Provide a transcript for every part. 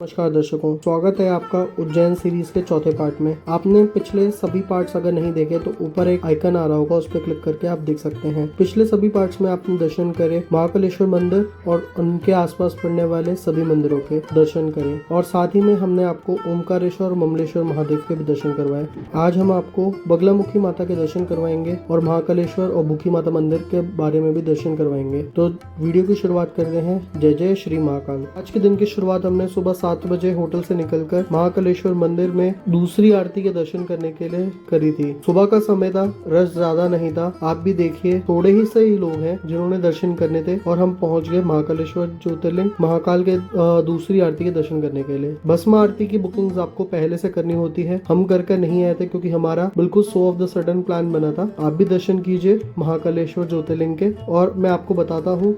नमस्कार दर्शकों, स्वागत है आपका उज्जैन सीरीज के चौथे पार्ट में। आपने पिछले सभी पार्ट्स अगर नहीं देखे तो ऊपर एक आइकन आ रहा होगा, उस पर क्लिक करके आप देख सकते हैं। पिछले सभी पार्ट्स में आपने दर्शन करे महाकालेश्वर मंदिर और उनके आसपास पड़ने वाले सभी मंदिरों के दर्शन करे, और साथ ही में हमने आपको ओमकारेश्वर और ममलेश्वर महादेव के भी दर्शन करवाए। आज हम आपको बगलामुखी माता के दर्शन करवाएंगे और महाकालेश्वर और भूखी माता मंदिर के बारे में भी दर्शन करवाएंगे। तो वीडियो की शुरुआत करते हैं। जय जय श्री महाकाल। आज के दिन की शुरुआत हमने सुबह 7 बजे होटल से निकलकर महाकालेश्वर मंदिर में दूसरी आरती के दर्शन करने के लिए करी थी। सुबह का समय था, रश ज्यादा नहीं था। आप भी देखिए, थोड़े ही सही लोग हैं जिन्होंने दर्शन करने थे, और हम पहुंच गए महाकालेश्वर ज्योतिर्लिंग महाकाल के दूसरी आरती के दर्शन करने के लिए। भस्म आरती की बुकिंग आपको पहले से करनी होती है, हम करके नहीं आए थे क्योंकि हमारा बिल्कुल सो ऑफ द सडन प्लान बना था। आप भी दर्शन कीजिए महाकालेश्वर ज्योतिर्लिंग के, और मैं आपको बताता हूँ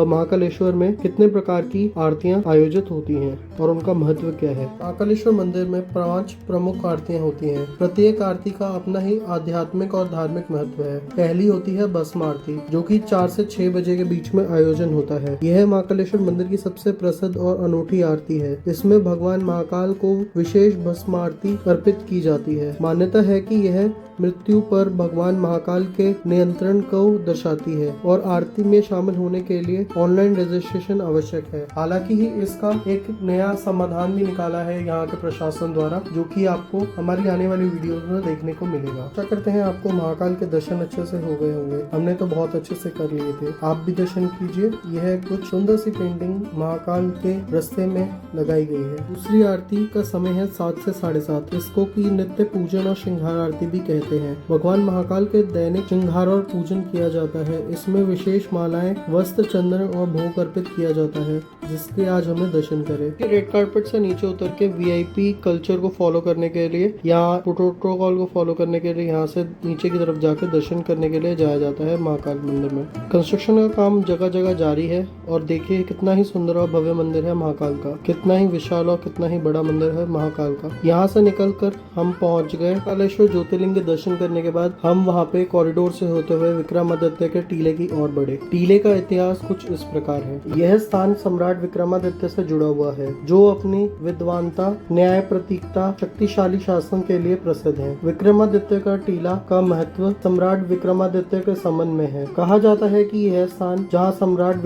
महाकालेश्वर में कितने प्रकार की आरतियाँ आयोजित होती हैं और उनका महत्व क्या है। महाकालेश्वर मंदिर में 5 प्रमुख आरतियां होती हैं। प्रत्येक आरती का अपना ही आध्यात्मिक और धार्मिक महत्व है। पहली होती है भस्म आरती, जो कि 4 से 6 बजे के बीच में आयोजन होता है। यह महाकालेश्वर मंदिर की सबसे प्रसिद्ध और अनूठी आरती है। इसमें भगवान महाकाल को विशेष भस्म आरती अर्पित की जाती है। मान्यता है कि यह मृत्यु पर भगवान महाकाल के नियंत्रण को दर्शाती है, और आरती में शामिल होने के लिए ऑनलाइन रजिस्ट्रेशन आवश्यक है। हालांकि ही इसका एक नया समाधान भी निकाला है यहाँ के प्रशासन द्वारा, जो कि आपको हमारी आने वाली वीडियोस में देखने को मिलेगा। आशा करते हैं आपको महाकाल के दर्शन अच्छे से हो गए होंगे। हमने तो बहुत अच्छे से कर लिए थे, आप भी दर्शन कीजिए। यह कुछ सुंदर सी पेंटिंग महाकाल के रास्ते में लगाई गई है। दूसरी आरती का समय है 7 से 7:30। इसको की नित्य पूजन और श्रृंगार आरती भी कहते हैं। भगवान महाकाल के दैनिक श्रृंगार और पूजन किया जाता है। इसमें विशेष मालाएं, वस्त्र, चंदन और भोग अर्पित किया जाता है, जिसके आज हमें दर्शन करें। रेड कार्पेट से नीचे उतर के वीआईपी कल्चर को फॉलो करने के लिए या प्रोटोकॉल को फॉलो करने के लिए यहाँ से नीचे की तरफ जाकर दर्शन करने के लिए जाया जाता है महाकाल मंदिर में। कंस्ट्रक्शन का काम जगह जगह जारी है, और देखिए कितना ही सुंदर और भव्य मंदिर है महाकाल का। कितना ही विशाल और कितना ही बड़ा मंदिर है महाकाल का। यहाँ से निकलकर हम पहुँच गए महाकालेश्वर ज्योतिर्लिंग के दर्शन करने के बाद हम वहाँ पे कॉरिडोर से होते हुए विक्रमादित्य के टीले की ओर बढ़े। टीले का इतिहास कुछ इस प्रकार है। यह स्थान सम्राट विक्रमादित्य से जुड़ा हुआ है, जो अपनी विद्वानता, न्याय, प्रतीकता, शक्तिशाली शासन के लिए प्रसिद्ध है। विक्रमादित्य का टीला का महत्व सम्राट विक्रमादित्य के संबंध में है। कहा जाता है कि यह स्थान जहाँ सम्राट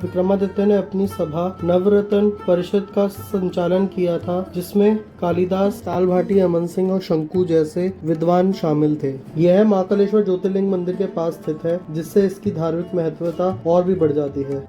विक्रमादित्य ने अपनी सभा नवरत्न परिषद का संचालन किया था, जिसमें कालिदास, तालभाटी, अमन सिंह और शंकु जैसे विद्वान शामिल थे। यह महाकालेश्वर ज्योतिर्लिंग मंदिर के पास स्थित है, जिससे इसकी धार्मिक महत्वता और भी बढ़ जाती है।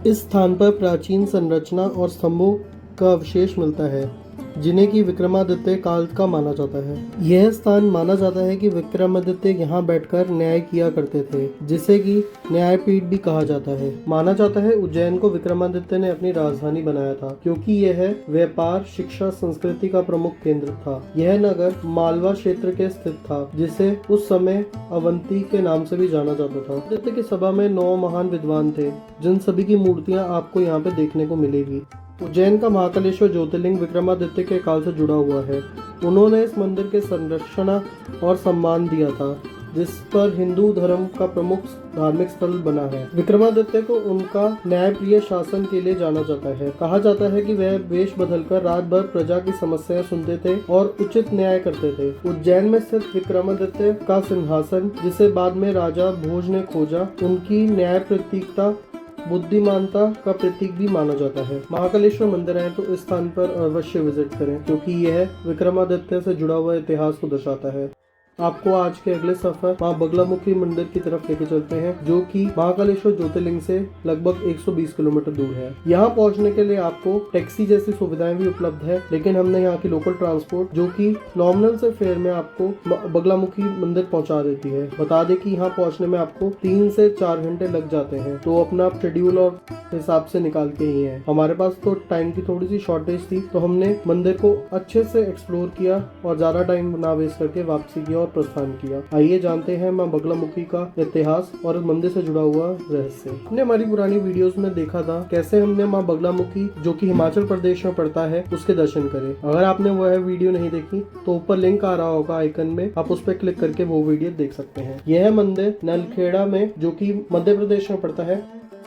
इस स्थान पर प्राचीन संरचना और स्तंभों का अवशेष मिलता है, जिन्हें की विक्रमादित्य काल का माना जाता है। यह स्थान माना जाता है कि विक्रमादित्य यहाँ बैठकर न्याय किया करते थे, जिसे कि न्यायपीठ भी कहा जाता है। माना जाता है उज्जैन को विक्रमादित्य ने अपनी राजधानी बनाया था, क्योंकि यह व्यापार, शिक्षा, संस्कृति का प्रमुख केंद्र था। यह नगर मालवा क्षेत्र के स्थित था, जिसे उस समय अवंती के नाम से भी जाना जाता था। आदित्य की सभा में 9 महान विद्वान थे, जिन सभी की मूर्तियां आपको यहाँ पे देखने को मिलेगी। उज्जैन का महाकालेश्वर ज्योतिर्लिंग विक्रमादित्य के काल से जुड़ा हुआ है। उन्होंने इस मंदिर के संरक्षण और सम्मान दिया था, जिस पर हिंदू धर्म का प्रमुख धार्मिक स्थल बना है। विक्रमादित्य को उनका न्यायप्रिय शासन के लिए जाना जाता है। कहा जाता है कि वह वेश बदलकर रात भर प्रजा की समस्याएं सुनते थे और उचित न्याय करते थे। उज्जैन में स्थित विक्रमादित्य का सिंहासन, जिसे बाद में राजा भोज ने खोजा, उनकी न्याय प्रतीकता, बुद्धिमानता का प्रतीक भी माना जाता है। महाकालेश्वर मंदिर आए तो इस स्थान पर अवश्य विजिट करें, क्योंकि यह विक्रमादित्य से जुड़ा हुआ इतिहास को दर्शाता है। आपको आज के अगले सफर मां बगलामुखी मंदिर की तरफ लेके चलते हैं, जो कि महाकालेश्वर ज्योतिर्लिंग से लगभग 120 किलोमीटर दूर है। यहाँ पहुँचने के लिए आपको टैक्सी जैसी सुविधाएं भी उपलब्ध है, लेकिन हमने यहाँ की लोकल ट्रांसपोर्ट, जो कि नॉमिनल से फेयर में आपको बगलामुखी मंदिर पहुँचा देती है। बता दें कि यहाँ पहुँचने में आपको 3 से 4 घंटे लग जाते हैं, तो अपना शेड्यूल और हिसाब से निकाल के ही है। हमारे पास तो टाइम की थोड़ी सी शॉर्टेज थी, तो हमने मंदिर को अच्छे से एक्सप्लोर किया और ज्यादा टाइम ना वेस्ट करके वापसी की और प्रस्थान किया। आइए जानते हैं मां बगलामुखी का इतिहास और मंदिर से जुड़ा हुआ रहस्य। हमने हमारी पुरानी वीडियोस में देखा था कैसे हमने मां बगलामुखी, जो कि हिमाचल प्रदेश में पड़ता है, उसके दर्शन करे। अगर आपने वह वीडियो नहीं देखी तो ऊपर लिंक आ रहा होगा आइकन में, आप उस पर क्लिक करके वो वीडियो देख सकते हैं। यह मंदिर नलखेड़ा में, जो कि मध्य प्रदेश में पड़ता है,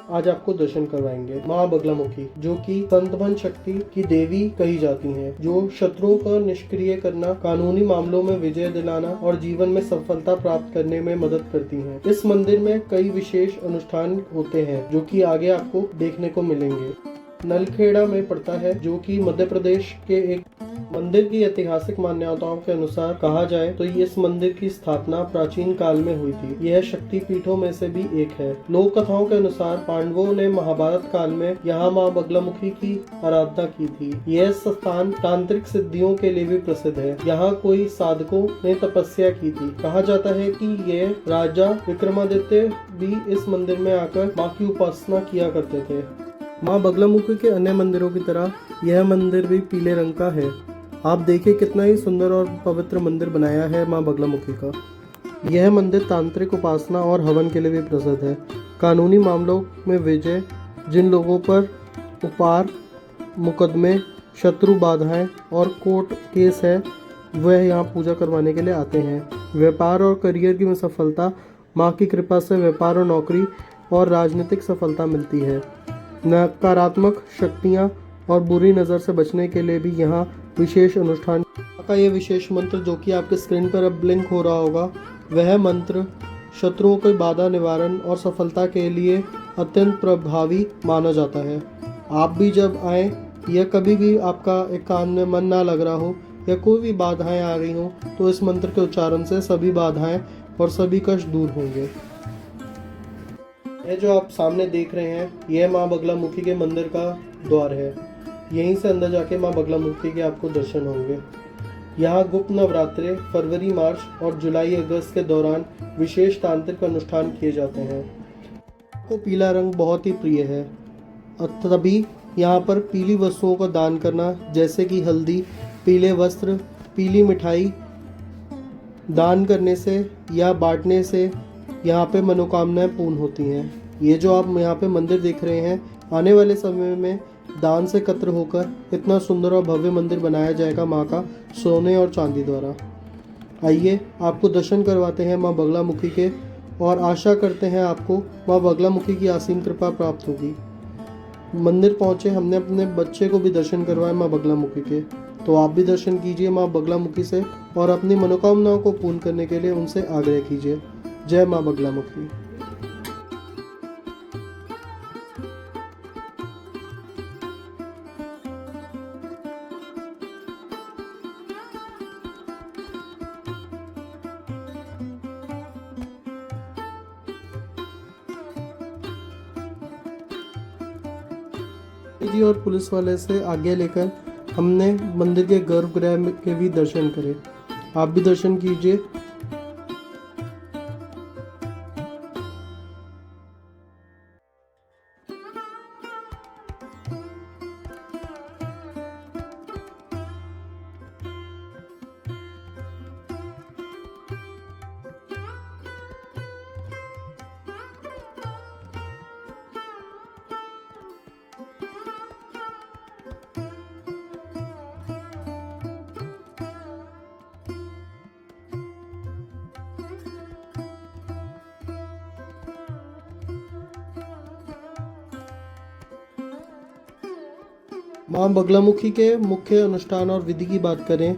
आज आपको दर्शन करवाएंगे। माँ बगलामुखी, जो कि संतभन शक्ति की देवी कही जाती हैं, जो शत्रुओं को निष्क्रिय करना, कानूनी मामलों में विजय दिलाना और जीवन में सफलता प्राप्त करने में मदद करती हैं। इस मंदिर में कई विशेष अनुष्ठान होते हैं जो कि आगे आपको देखने को मिलेंगे। नलखेड़ा में पड़ता है, जो कि मध्य प्रदेश के एक मंदिर की ऐतिहासिक मान्यताओं के अनुसार कहा जाए तो इस मंदिर की स्थापना प्राचीन काल में हुई थी। यह शक्ति पीठों में से भी एक है। लोक कथाओं के अनुसार पांडवों ने महाभारत काल में यहाँ माँ बगलामुखी की आराधना की थी। यह स्थान तांत्रिक सिद्धियों के लिए भी प्रसिद्ध है। यहाँ कोई साधकों ने तपस्या की थी। कहा जाता है कि यह राजा विक्रमादित्य भी इस मंदिर में आकर माँ की उपासना किया करते थे। माँ बगलामुखी के अन्य मंदिरों की तरह यह मंदिर भी पीले रंग का है। आप देखिए कितना ही सुंदर और पवित्र मंदिर बनाया है माँ बगलामुखी का। यह मंदिर तांत्रिक उपासना और हवन के लिए भी प्रसिद्ध है। कानूनी मामलों में विजय, जिन लोगों पर उपहार, मुकदमे, शत्रु बाधाएं और कोर्ट केस है, वह यहाँ पूजा करवाने के लिए आते हैं। व्यापार और करियर की सफलता, माँ की कृपा से व्यापार और नौकरी और राजनीतिक सफलता मिलती है। नकारात्मक शक्तियाँ और बुरी नज़र से बचने के लिए भी यहाँ विशेष अनुष्ठान का ये विशेष मंत्र, जो कि आपके स्क्रीन पर अब ब्लिंक हो रहा होगा, वह मंत्र शत्रुओं के बाधा निवारण और सफलता के लिए अत्यंत प्रभावी माना जाता है। आप भी जब आए या कभी भी आपका एक काम में मन ना लग रहा हो या कोई भी बाधाएं आ रही हो, तो इस मंत्र के उच्चारण से सभी बाधाएं और सभी कष्ट दूर होंगे। ये जो आप सामने देख रहे हैं, यह माँ बगलामुखी के मंदिर का द्वार है। यहीं से अंदर जाके माँ बगलामुखी के आपको दर्शन होंगे। यहाँ गुप्त नवरात्रे फरवरी, मार्च और जुलाई अगस्त के दौरान विशेष तांत्रिक अनुष्ठान किए जाते हैं। को पीला रंग बहुत ही प्रिय है, तभी यहाँ पर पीली वस्तुओं का दान करना, जैसे कि हल्दी, पीले वस्त्र, पीली मिठाई दान करने से या बांटने से यहाँ पे मनोकामनाएं पूर्ण होती हैं। ये जो आप यहाँ पे मंदिर देख रहे हैं, आने वाले समय में दान से एकत्र होकर इतना सुंदर और भव्य मंदिर बनाया जाएगा माँ का, सोने और चांदी द्वारा। आइए आपको दर्शन करवाते हैं माँ बगलामुखी के, और आशा करते हैं आपको माँ बगलामुखी की असीम कृपा प्राप्त होगी। मंदिर पहुँचे, हमने अपने बच्चे को भी दर्शन करवाए माँ बगलामुखी के, तो आप भी दर्शन कीजिए माँ बगलामुखी से और अपनी मनोकामनाओं को पूर्ण करने के लिए उनसे आग्रह कीजिए। जय माँ बगलामुखी। जी और पुलिस वाले से आज्ञा लेकर हमने मंदिर के गर्भगृह के भी दर्शन करे। आप भी दर्शन कीजिए। माँ बगलामुखी के मुख्य अनुष्ठान और विधि की बात करें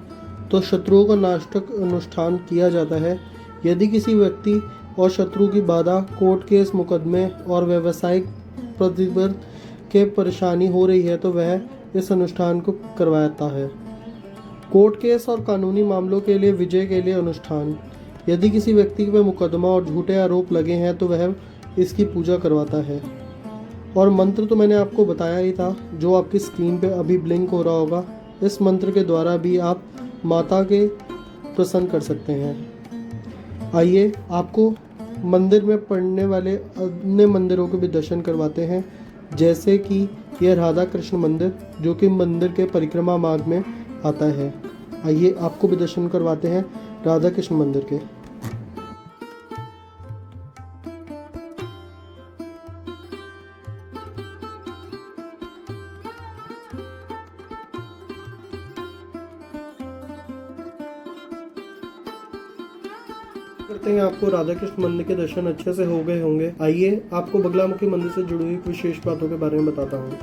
तो शत्रुओं का नाशक अनुष्ठान किया जाता है। यदि किसी व्यक्ति और शत्रु की बाधा, कोर्ट केस, मुकदमे और व्यावसायिक प्रतिबंध के परेशानी हो रही है तो वह इस अनुष्ठान को करवाता है। कोर्ट केस और कानूनी मामलों के लिए विजय के लिए अनुष्ठान, यदि किसी व्यक्ति पे मुकदमा और झूठे आरोप लगे हैं तो वह इसकी पूजा करवाता है। और मंत्र तो मैंने आपको बताया ही था, जो आपकी स्क्रीन पे अभी ब्लिंक हो रहा होगा। इस मंत्र के द्वारा भी आप माता के प्रसन्न कर सकते हैं। आइए आपको मंदिर में पड़ने वाले अन्य मंदिरों के भी दर्शन करवाते हैं, जैसे कि यह राधा कृष्ण मंदिर, जो कि मंदिर के परिक्रमा मार्ग में आता है। आइए आपको भी दर्शन करवाते हैं राधा कृष्ण मंदिर के। करते हैं आपको राधा कृष्ण मंदिर के दर्शन अच्छे से हो गए होंगे। आइए आपको बगलामुखी मंदिर से जुड़ी हुई विशेष बातों के बारे में बताता हूँ।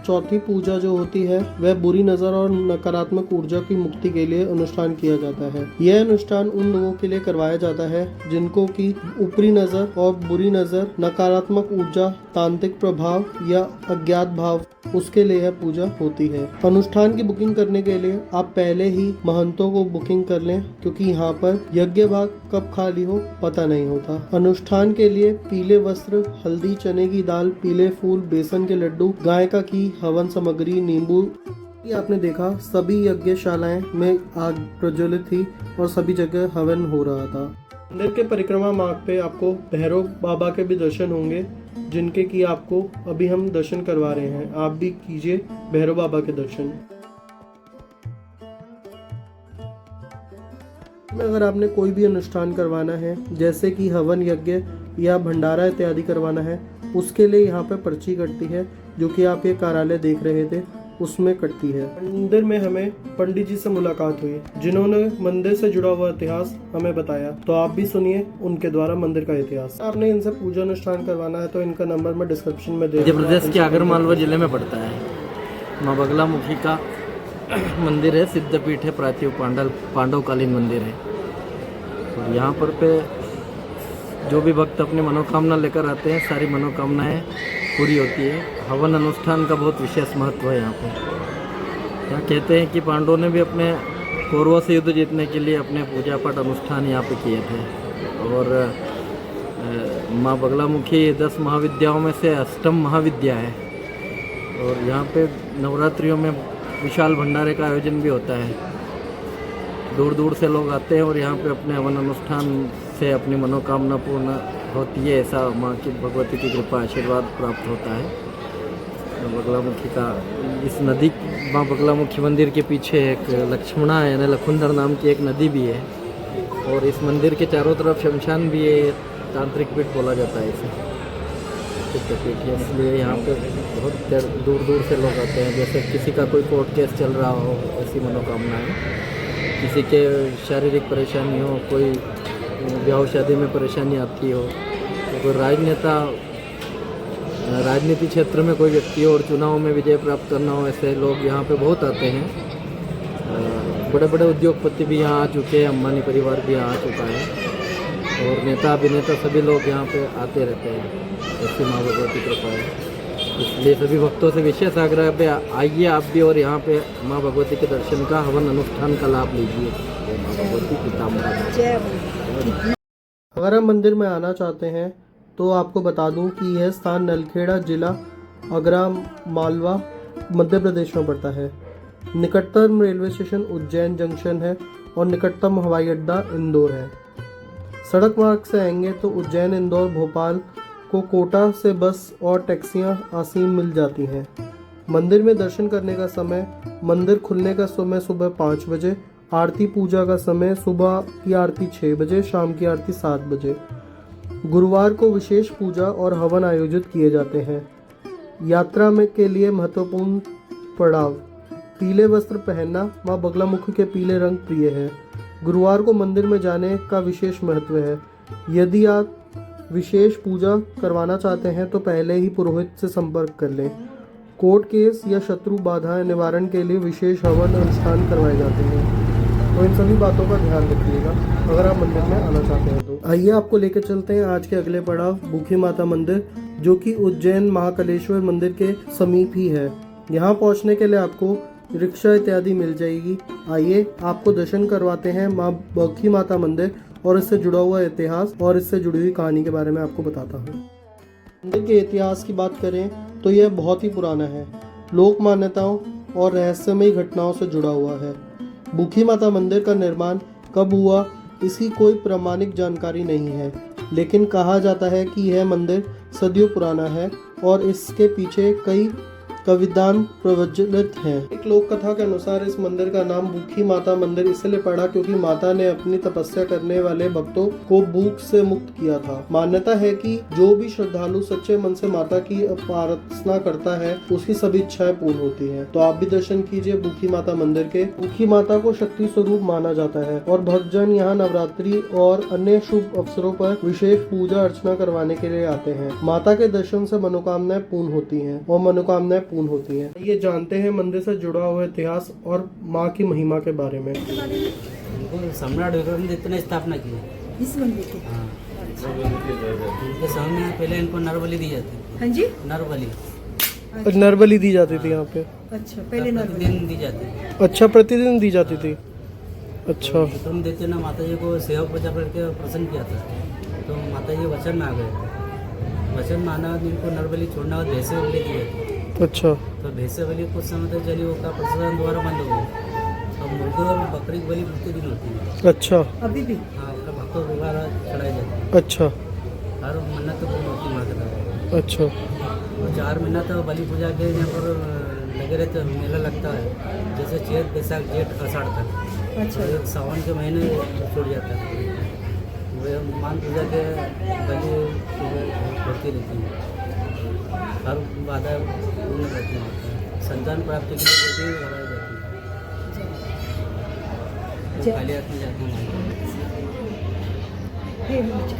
चौथी पूजा जो होती है वह बुरी नजर और नकारात्मक ऊर्जा की मुक्ति के लिए अनुष्ठान किया जाता है। यह अनुष्ठान उन लोगों के लिए करवाया जाता है जिनको की ऊपरी नजर और बुरी नजर, नकारात्मक ऊर्जा, तांत्रिक प्रभाव या अज्ञात भाव, उसके लिए यह पूजा होती है। अनुष्ठान की बुकिंग करने के लिए आप पहले ही महंतों को बुकिंग कर लें, क्योंकि यहाँ पर यज्ञ भाग कब खाली हो पता नहीं होता। अनुष्ठान के लिए पीले वस्त्र, हल्दी, चने की दाल, पीले फूल, बेसन के लड्डू, गाय का घी, हवन सामग्री, नींबू। ये आपने देखा सभी यज्ञशालाएं में आग प्रज्वलित थी और सभी जगह हवन हो रहा था। मंदिर के परिक्रमा मार्ग पे आपको भैरव बाबा के भी दर्शन होंगे, जिनके की आपको अभी हम दर्शन करवा रहे हैं। आप भी कीजिए भैरव बाबा के दर्शन। अगर आपने कोई भी अनुष्ठान करवाना है, जैसे कि हवन यज्ञ या भंडारा इत्यादि करवाना है, उसके लिए यहाँ पे पर्ची कटती है, जो कि आप ये कार्यालय देख रहे थे उसमें कटती है। मंदिर में हमें पंडित जी से मुलाकात हुई, जिन्होंने मंदिर से जुड़ा हुआ इतिहास हमें बताया। तो आप भी सुनिए उनके द्वारा मंदिर का इतिहास। आपने इनसे पूजा अनुष्ठान करवाना है तो इनका नंबर मैं डिस्क्रिप्शन में दे। मध्य प्रदेश के आगरमालवा जिले में पड़ता है। माँ बगलामुखी का मंदिर है, सिद्धपीठ है, प्राचीन पांडवकालीन मंदिर है। और यहाँ पर जो भी भक्त अपनी मनोकामना लेकर आते हैं, सारी मनोकामनाएं पूरी होती है। हवन अनुष्ठान का बहुत विशेष महत्व है यहाँ पे। यहाँ कहते हैं कि पांडवों ने भी अपने कौरवों से युद्ध जीतने के लिए अपने पूजा पाठ अनुष्ठान यहाँ पे किए थे। और माँ बगलामुखी 10 महाविद्याओं में से 8वीं महाविद्या है। और यहाँ पे नवरात्रियों में विशाल भंडारे का आयोजन भी होता है। दूर दूर से लोग आते हैं और यहाँ पे अपने हवन अनुष्ठान से अपनी मनोकामना पूर्ण होती है, ऐसा माँ की भगवती की कृपा आशीर्वाद प्राप्त होता है। बगलामुखी का इस नदी, माँ बगलामुखी मंदिर के पीछे एक लक्ष्मणा यानी लखुंदर नाम की एक नदी भी है। और इस मंदिर के चारों तरफ शमशान भी है, तांत्रिक पीठ बोला जाता है इसे, सिद्धपीठ है। इसलिए यहाँ पे बहुत दूर दूर से लोग आते हैं। जैसे किसी का कोई कोर्ट केस चल रहा हो, ऐसी मनोकामना है। किसी के शारीरिक परेशानी हो, कोई ब्याह शादी में परेशानी आती हो, तो कोई राजनीति क्षेत्र में कोई व्यक्ति हो और चुनाव में विजय प्राप्त करना हो, ऐसे लोग यहाँ पे बहुत आते हैं। बड़े बड़े उद्योगपति भी यहाँ आ चुके हैं, अंबानी परिवार भी यहाँ आ चुका है। और नेता अभिनेता सभी लोग यहाँ पे आते रहते हैं, ऐसी माँ भगवती कृपा है। इसलिए सभी भक्तों से विशेष आग्रह पे आइए आप भी और यहाँ पे माँ भगवती के दर्शन का, हवन अनुष्ठान का लाभ लीजिए। माँ भगवती पिताम्बर। अगर आप मंदिर में आना चाहते हैं तो आपको बता दूं कि यह स्थान नलखेड़ा जिला आगरमालवा मध्य प्रदेश में पड़ता है। निकटतम रेलवे स्टेशन उज्जैन जंक्शन है और निकटतम हवाई अड्डा इंदौर है। सड़क मार्ग से आएंगे तो उज्जैन, इंदौर, भोपाल को कोटा से बस और टैक्सियां आसीन मिल जाती हैं। मंदिर में दर्शन करने का समय, मंदिर खुलने का समय सुबह 5 बजे, आरती पूजा का समय सुबह की आरती 6 बजे, शाम की आरती 7 बजे। गुरुवार को विशेष पूजा और हवन आयोजित किए जाते हैं। यात्रा में के लिए महत्वपूर्ण पड़ाव, पीले वस्त्र पहनना माँ बगलामुखी के पीले रंग प्रिय है। गुरुवार को मंदिर में जाने का विशेष महत्व है। यदि आप विशेष पूजा करवाना चाहते हैं तो पहले ही पुरोहित से संपर्क कर लें। कोर्ट केस या शत्रु बाधाएं निवारण के लिए विशेष हवन अनुष्ठान करवाए जाते हैं। तो इन सभी बातों का ध्यान रखिएगा अगर आप मंदिर में आना चाहते हैं तो। आइए आपको लेकर चलते हैं आज के अगले पड़ाव, भूखी माता मंदिर, जो कि उज्जैन महाकालेश्वर मंदिर के समीप ही है। यहाँ पहुँचने के लिए आपको रिक्शा इत्यादि मिल जाएगी। आइए आपको दर्शन करवाते हैं माँ भूखी माता मंदिर और इससे जुड़ा हुआ इतिहास और इससे जुड़ी हुई कहानी के बारे में आपको बताता हूँ। मंदिर के इतिहास की बात करें तो यह बहुत ही पुराना है, लोक मान्यताओं और रहस्यमयी घटनाओं से जुड़ा हुआ है। भूखी माता मंदिर का निर्माण कब हुआ इसकी कोई प्रामाणिक जानकारी नहीं है, लेकिन कहा जाता है कि यह मंदिर सदियों पुराना है और इसके पीछे कई कविदान प्रज्वलित है। एक लोक कथा के अनुसार इस मंदिर का नाम भूखी माता मंदिर इसलिए पड़ा क्योंकि माता ने अपनी तपस्या करने वाले भक्तों को भूख से मुक्त किया था। मान्यता है कि जो भी श्रद्धालु सच्चे मन से माता की प्रार्थना करता है उसकी सभी इच्छाएं पूर्ण होती हैं। तो आप भी दर्शन कीजिए भूखी माता मंदिर के। भूखी माता को शक्ति स्वरूप माना जाता है और भक्तजन यहाँ नवरात्रि और अन्य शुभ अवसरों पर विशेष पूजा अर्चना करवाने के लिए आते हैं। माता के दर्शन से मनोकामनाएं पूर्ण होती हैं और मनोकामनाएं पूर्ण होती हैं। ये जानते हैं मंदिर से जुड़ा हुआ इतिहास और माँ की महिमा के बारे में। सम्राट विक्रमादित्य ने स्थापना की है इस मंदिर की। हाँ, इनके समय में पहले इनको नरबली दी जाती थी। हाँ जी, नरबली नरबली दी जाती थी यहाँ पे। अच्छा, पहले प्रतिदिन दी जाती थी। अच्छा, प्रतिदिन दी जाती थी। अच्छा, विक्रमादित्य ने माता जी को सेवा पूजा करके प्रसन्न किया था, तो माता जी वचन में आ गए थे। वचन में आना इनको नरबली छोड़ना और भैंसे बलि दी गई। अच्छा, तो भैंसे बलि कुछ समय तक चली, वो का प्रसाद द्वारा बंद हो गई। अब मुर्गे और बकरी की बलि प्रतिदिन होती है। अच्छा, अभी भी। हाँ, उसका भक्तों को दोबारा चढ़ाई जाती है। अच्छा, हर मन्नत पूर्ण होती माँ के द्वारा। अच्छा, और 4 महीना तो बलि पूजा के यहाँ पर लगे रहते, मेला लगता है, जैसे चैत बैसाख जेठ आषाढ़ तक। अच्छा, और सावन के महीने छूट जाता है। वो मान पूजा के बलि होती रहती है, हर बाधा पूर्ण रहती है। संतान प्राप्ति के लिए बेटी कराई जाती है। जय- खाली हाथ में जाते हैं। हे माता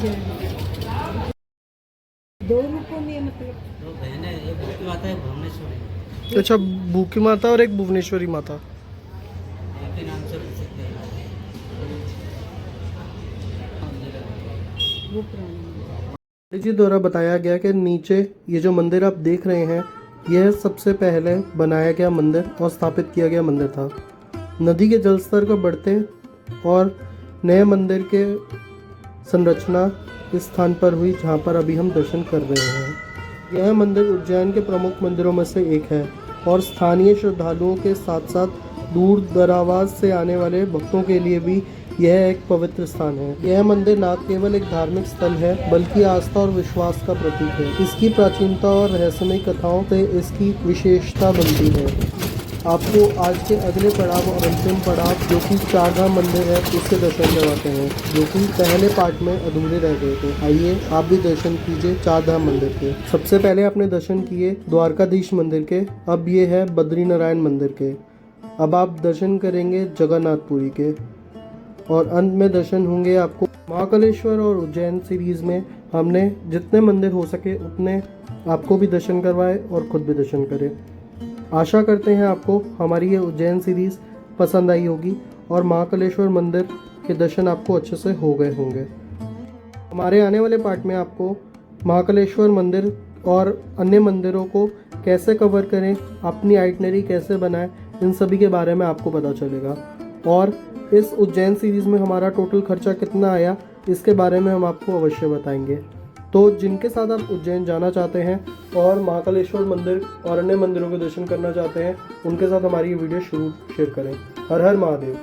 जय। दो रूपों में मतलब तो बहन है, एक भूखी माता है भुवनेश्वरी, अच्छा, भूखी माता और एक भुवनेश्वरी माता। एक ही नाम से प्रसिद्ध है। वो पुराने मंदिर। जी द्वारा बताया गया कि नीचे ये जो मंदिर आप देख रहे हैं यह सबसे पहले बनाया गया मंदिर और स्थापित किया गया मंदिर था। नदी के जल स्तर को बढ़ते और नए मंदिर के संरचना इस स्थान पर हुई जहाँ पर अभी हम दर्शन कर रहे हैं। यह मंदिर उज्जैन के प्रमुख मंदिरों में से एक है और स्थानीय श्रद्धालुओं के साथ साथ दूर दराज से आने वाले भक्तों के लिए भी यह एक पवित्र स्थान है। यह मंदिर न केवल एक धार्मिक स्थल है बल्कि आस्था और विश्वास का प्रतीक है। इसकी प्राचीनता और रहस्यमय कथाओं से इसकी विशेषता बनती है। आपको आज के अगले पड़ाव और अंतिम पड़ाव जो कि चारधाम मंदिर है उसके दर्शन करवाते हैं, जो कि पहले पार्ट में अधूरे रह गए थे। आइए आप भी दर्शन कीजिए चारधाम मंदिर के। सबसे पहले आपने दर्शन किए द्वारकाधीश मंदिर के, अब ये है बद्रीनारायण मंदिर के। अब आप दर्शन करेंगे जगन्नाथपुरी के और अंत में दर्शन होंगे आपको महाकालेश्वर और उज्जैन सीरीज में हमने जितने मंदिर हो सके उतने आपको भी दर्शन करवाए और खुद भी दर्शन करें। आशा करते हैं आपको हमारी ये उज्जैन सीरीज पसंद आई होगी और महाकालेश्वर मंदिर के दर्शन आपको अच्छे से हो गए होंगे। हमारे आने वाले पार्ट में आपको महाकालेश्वर मंदिर और अन्य मंदिरों को कैसे कवर करें, अपनी आइटनरी कैसे बनाएं, इन सभी के बारे में आपको पता चलेगा। और इस उज्जैन सीरीज में हमारा टोटल खर्चा कितना आया इसके बारे में हम आपको अवश्य बताएंगे। तो जिनके साथ आप उज्जैन जाना चाहते हैं और महाकालेश्वर मंदिर और अन्य मंदिरों के दर्शन करना चाहते हैं उनके साथ हमारी ये वीडियो शेयर करें। हर हर महादेव।